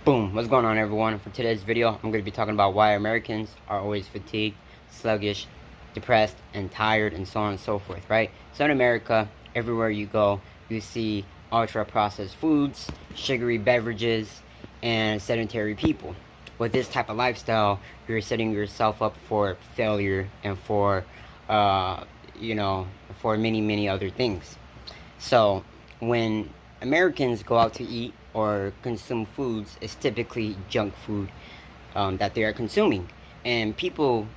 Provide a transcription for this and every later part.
Boom! What's going on, everyone? For today's video, I'm going to be talking about why Americans are always fatigued, sluggish, depressed, and tired, and so on and so forth, right? So in America, everywhere you go, you see ultra-processed foods, sugary beverages, and sedentary people. With this type of lifestyle, you're setting yourself up for failure and for, for many other things. So when Americans go out to eat or consume foods, it's typically junk food that they are consuming. And people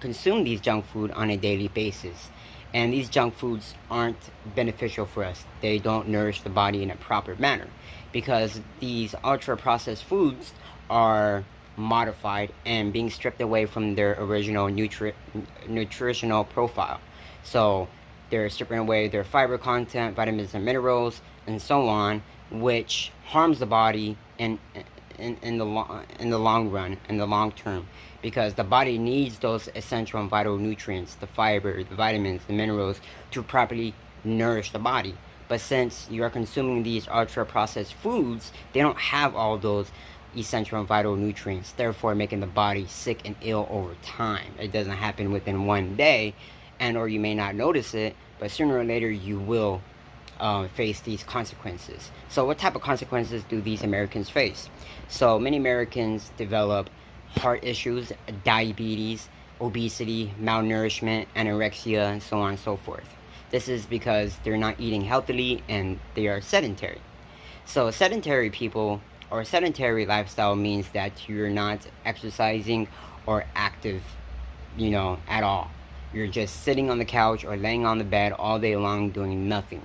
consume these junk food on a daily basis. And these junk foods aren't beneficial for us. They don't nourish the body in a proper manner because these ultra-processed foods are modified and being stripped away from their original nutritional profile. So they're stripping away their fiber content, vitamins and minerals, and so on, which harms the body in the long run, in the long term, because the body needs those essential and vital nutrients, the fiber, the vitamins, the minerals, to properly nourish the body. But since you are consuming these ultra-processed foods, they don't have all those essential and vital nutrients, therefore making the body sick and ill over time. It doesn't happen within one day, and or you may not notice it, but sooner or later you will face these consequences. So what type of consequences do these Americans face? So many Americans develop heart issues, diabetes, obesity, malnourishment, anorexia, and so on and so forth. This is because they're not eating healthily and they are sedentary. So sedentary people, or a sedentary lifestyle, means that you're not exercising or active, at all. You're just sitting on the couch or laying on the bed all day long doing nothing.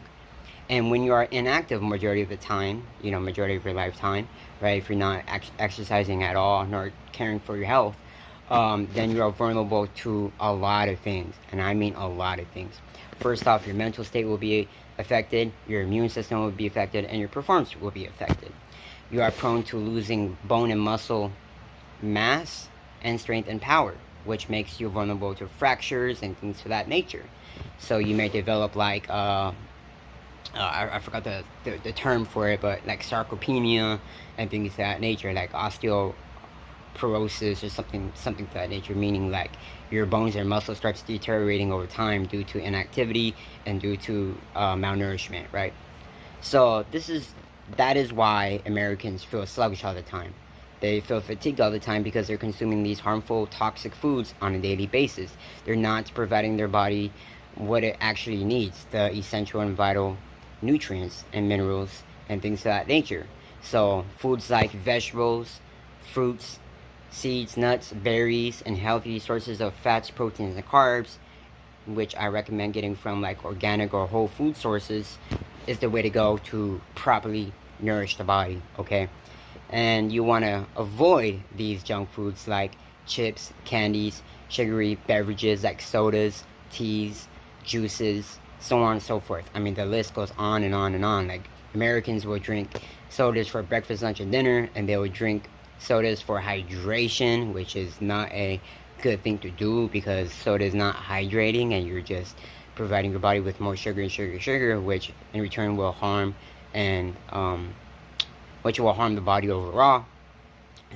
And when you are inactive majority of the time, majority of your lifetime, right, if you're not exercising at all nor caring for your health, then you are vulnerable to a lot of things. And I mean a lot of things. First off, your mental state will be affected, your immune system will be affected, and your performance will be affected. You are prone to losing bone and muscle mass and strength and power, which makes you vulnerable to fractures and things of that nature. So you may develop like I forgot the term for it, but like sarcopenia and things of that nature, like osteoporosis or something to that nature, meaning like your bones and muscles starts deteriorating over time due to inactivity and due to malnourishment, right? So that is why Americans feel sluggish all the time. They feel fatigued all the time because they're consuming these harmful, toxic foods on a daily basis. They're not providing their body what it actually needs, the essential and vital nutrients and minerals and things of that nature. So foods like vegetables, fruits, seeds, nuts, berries, and healthy sources of fats, proteins, and carbs, which I recommend getting from like organic or whole food sources, is the way to go to properly nourish the body, okay? And you want to avoid these junk foods like chips, candies, sugary beverages like sodas, teas, juices, so on and so forth. I mean, the list goes on and on and on. Like, Americans will drink sodas for breakfast, lunch, and dinner, and they will drink sodas for hydration, which is not a good thing to do because soda is not hydrating, and you're just providing your body with more sugar and sugar, which in return will harm the body overall.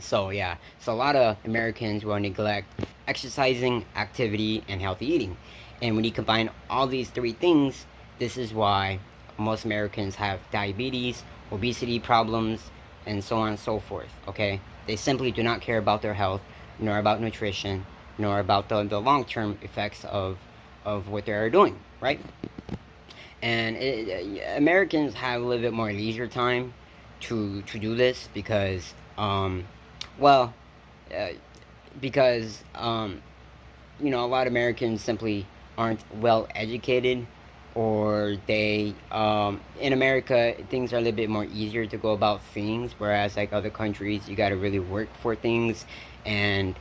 So yeah, so a lot of Americans will neglect exercising, activity, and healthy eating. And when you combine all these three things, this is why most Americans have diabetes, obesity problems, and so on and so forth, okay? They simply do not care about their health, nor about nutrition, nor about the long-term effects of what they're doing, right? And Americans have a little bit more leisure time to do this because, a lot of Americans simply aren't well educated, or they in America things are a little bit more easier to go about things, whereas like other countries you got to really work for things, and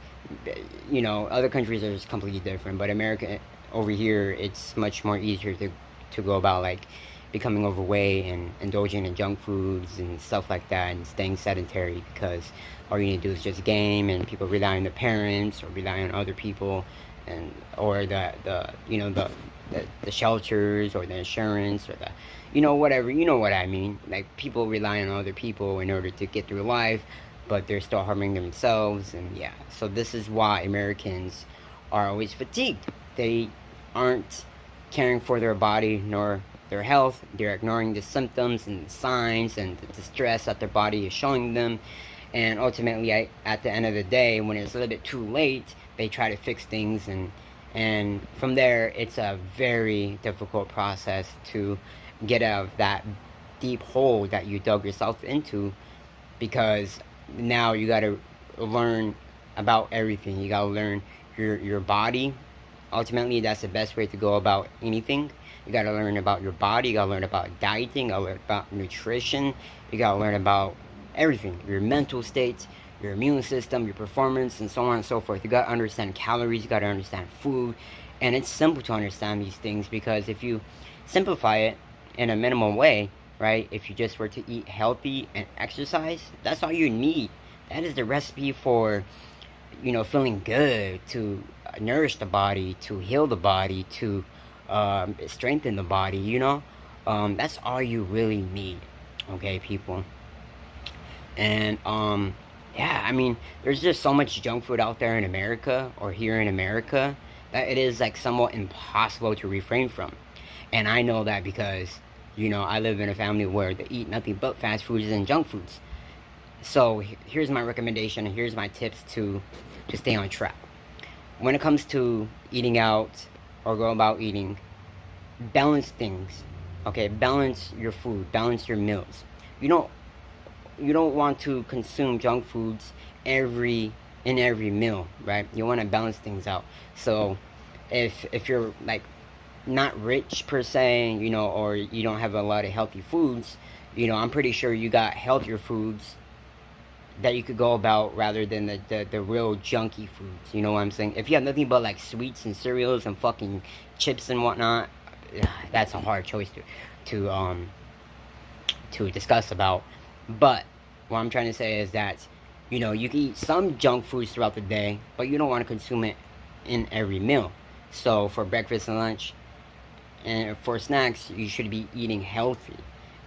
other countries are just completely different. But America over here, it's much more easier to go about like becoming overweight and indulging in junk foods and stuff like that, and staying sedentary, because all you need to do is just game, and people rely on their parents or rely on other people, and or the shelters or the insurance or the whatever, what I mean. Like, people rely on other people in order to get through life, but they're still harming themselves. And yeah, so this is why Americans are always fatigued. They aren't caring for their body nor their health. They're ignoring the symptoms and the signs and the distress that their body is showing them. And ultimately, at the end of the day, when it's a little bit too late, they try to fix things, and from there, it's a very difficult process to get out of that deep hole that you dug yourself into, because now you got to learn about everything. You got to learn your body. Ultimately, that's the best way to go about anything. You got to learn about your body. You got to learn about dieting. You got to learn about nutrition. You got to learn about everything, your mental state, your immune system, your performance, and so on and so forth. You got to understand calories. You got to understand food. And it's simple to understand these things, because if you simplify it in a minimal way, right, if you just were to eat healthy and exercise, that's all you need. That is the recipe for, feeling good, to nourish the body, to heal the body, to strengthen the body. That's all you really need, okay, people. And yeah, I mean, there's just so much junk food out there in America, or here in America, that it is like somewhat impossible to refrain from. And I know that because I live in a family where they eat nothing but fast foods and junk foods. So here's my recommendation, and here's my tips to stay on track. When it comes to eating out or go about eating, balance things, okay? Balance your food, balance your meals. You don't want to consume junk foods in every meal, right? You want to balance things out. So if you're like not rich per se, or you don't have a lot of healthy foods, I'm pretty sure you got healthier foods that you could go about rather than the real junky foods. You know what I'm saying? If you have nothing but like sweets and cereals and fucking chips and whatnot, that's a hard choice to discuss about. But what I'm trying to say is that you can eat some junk foods throughout the day, but you don't want to consume it in every meal. So for breakfast and lunch, and for snacks, you should be eating healthy.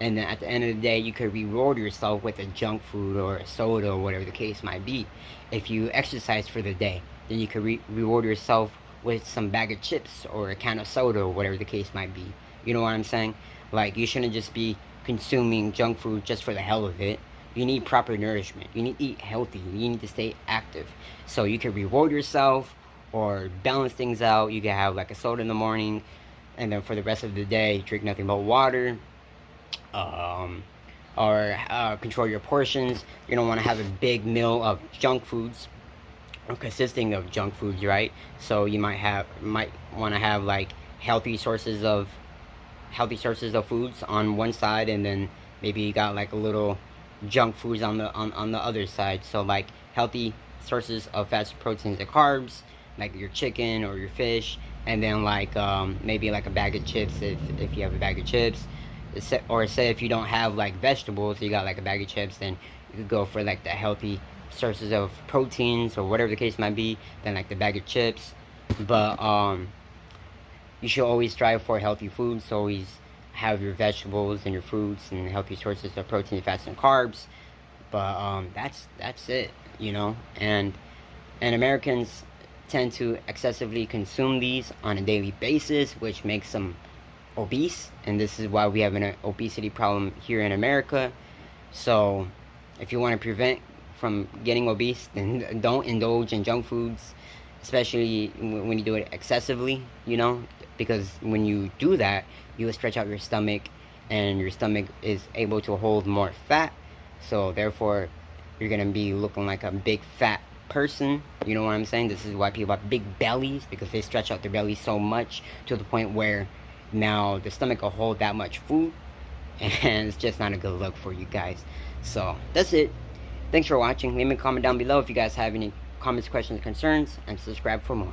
And then at the end of the day, you could reward yourself with a junk food or a soda or whatever the case might be. If you exercise for the day, then you could reward yourself with some bag of chips or a can of soda or whatever the case might be. You know what I'm saying? Like, you shouldn't just be consuming junk food just for the hell of it. You need proper nourishment. You need to eat healthy. You need to stay active. So you can reward yourself or balance things out. You can have like a soda in the morning, and then for the rest of the day, drink nothing but water. Or control your portions. You don't want to have a big meal of junk foods, or consisting of junk foods, right? So you might want to have like healthy sources of foods on one side, and then maybe you got like a little junk foods on the other side. So like healthy sources of fats, proteins, and carbs, like your chicken or your fish, and then like maybe like a bag of chips if you have a bag of chips. Or say if you don't have like vegetables, you got like a bag of chips, then you could go for like the healthy sources of proteins or whatever the case might be, then like the bag of chips. But you should always strive for healthy foods. So always have your vegetables and your fruits and healthy sources of protein, fats, and carbs. But that's it, and Americans tend to excessively consume these on a daily basis, which makes them obese, and this is why we have an obesity problem here in America. So if you want to prevent from getting obese, then don't indulge in junk foods, especially when you do it excessively, because when you do that, you will stretch out your stomach, and your stomach is able to hold more fat, so therefore you're gonna be looking like a big fat person. You know what I'm saying? This is why people have big bellies, because they stretch out their belly so much to the point where now the stomach will hold that much food, and it's just not a good look for you guys. So that's it. Thanks for watching. Leave me a comment down below if you guys have any comments, questions, concerns, and subscribe for more.